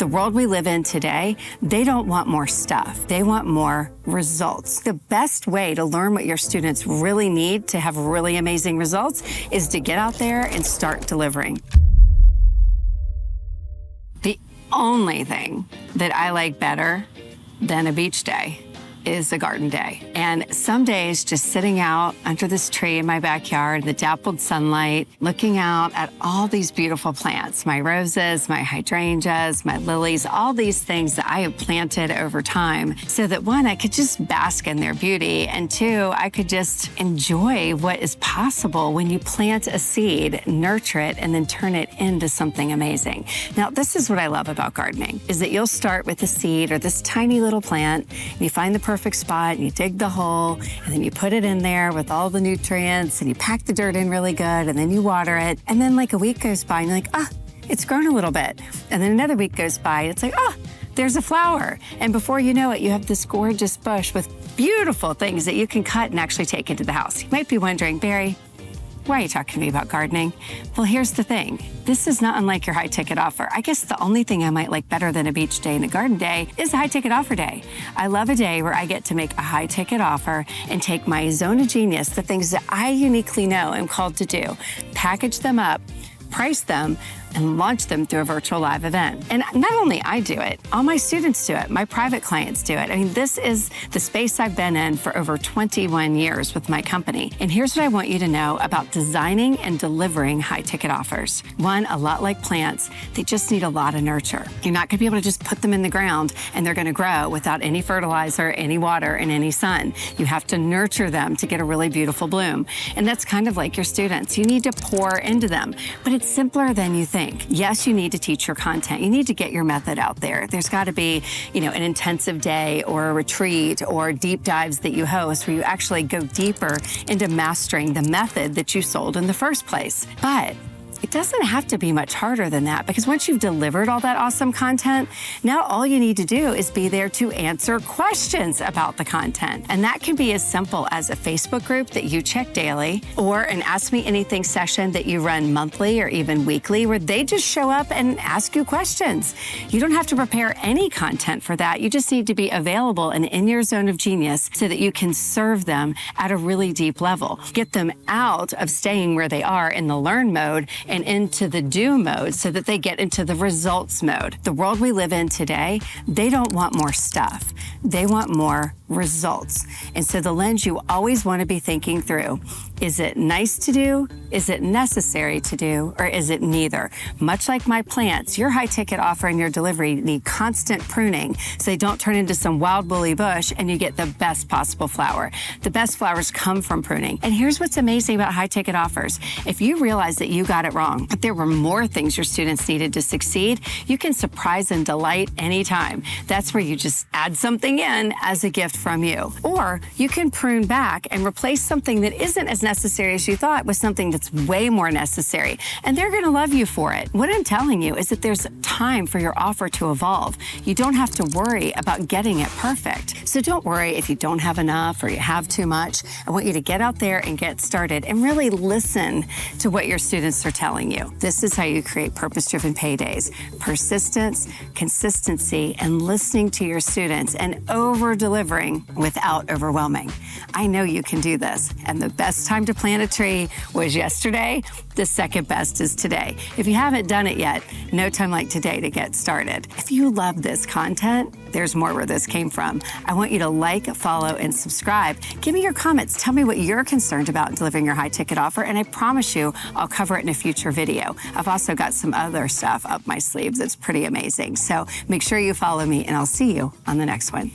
The world we live in today, they don't want more stuff. They want more results. The best way to learn what your students really need to have really amazing results is to get out there and start delivering. The only thing that I like better than a beach day is a garden day. And some days just sitting out under this tree in my backyard, the dappled sunlight, looking out at all these beautiful plants, my roses, my hydrangeas, my lilies, all these things that I have planted over time so that one, I could just bask in their beauty, and two, I could just enjoy what is possible when you plant a seed, nurture it, and then turn it into something amazing. Now, this is what I love about gardening, is that you'll start with a seed or this tiny little plant, and you find the perfect spot, and you dig the hole, and then you put it in there with all the nutrients, and you pack the dirt in really good, and then you water it, and then like a week goes by, and you're like, ah, it's grown a little bit. And then another week goes by, and it's like, ah, there's a flower. And before you know it, you have this gorgeous bush with beautiful things that you can cut and actually take into the house. You might be wondering, Barry, why are you talking to me about gardening? Well, here's the thing. This is not unlike your high-ticket offer. I guess the only thing I might like better than a beach day and a garden day is a high-ticket offer day. I love a day where I get to make a high-ticket offer and take my zone of genius, the things that I uniquely know I'm called to do, package them up, price them, and launch them through a virtual live event. And not only I do it, all my students do it, my private clients do it. I mean, this is the space I've been in for over 21 years with my company. And here's what I want you to know about designing and delivering high-ticket offers. One, a lot like plants, they just need a lot of nurture. You're not gonna be able to just put them in the ground and they're gonna grow without any fertilizer, any water, and any sun. You have to nurture them to get a really beautiful bloom. And that's kind of like your students. You need to pour into them, but it's simpler than you think. Yes, you need to teach your content. You need to get your method out there. There's got to be, an intensive day or a retreat or deep dives that you host where you actually go deeper into mastering the method that you sold in the first place. But it doesn't have to be much harder than that, because once you've delivered all that awesome content, now all you need to do is be there to answer questions about the content. And that can be as simple as a Facebook group that you check daily, or an Ask Me Anything session that you run monthly or even weekly, where they just show up and ask you questions. You don't have to prepare any content for that. You just need to be available and in your zone of genius so that you can serve them at a really deep level. Get them out of staying where they are in the learn mode and into the do mode so that they get into the results mode. The world we live in today, they don't want more stuff. They want more results. And so the lens you always want to be thinking through, is it nice to do? Is it necessary to do? Or is it neither? Much like my plants, your high ticket offer and your delivery need constant pruning so they don't turn into some wild woolly bush and you get the best possible flower. The best flowers come from pruning. And here's what's amazing about high ticket offers. If you realize that you got it wrong, if there were more things your students needed to succeed, you can surprise and delight anytime. That's where you just add something in as a gift from you. Or you can prune back and replace something that isn't as necessary as you thought with something that's way more necessary. And they're gonna love you for it. What I'm telling you is that there's time for your offer to evolve. You don't have to worry about getting it perfect. So don't worry if you don't have enough or you have too much. I want you to get out there and get started and really listen to what your students are telling you. This is how you create purpose-driven paydays. Persistence, consistency, and listening to your students and over-delivering without overwhelming. I know you can do this. And the best time to plant a tree was yesterday. The second best is today. If you haven't done it yet, no time like today to get started. If you love this content, there's more where this came from. I want you to like, follow, and subscribe. Give me your comments. Tell me what you're concerned about in delivering your high ticket offer, and I promise you I'll cover it in a future video. I've also got some other stuff up my sleeves that's pretty amazing. So make sure you follow me, and I'll see you on the next one.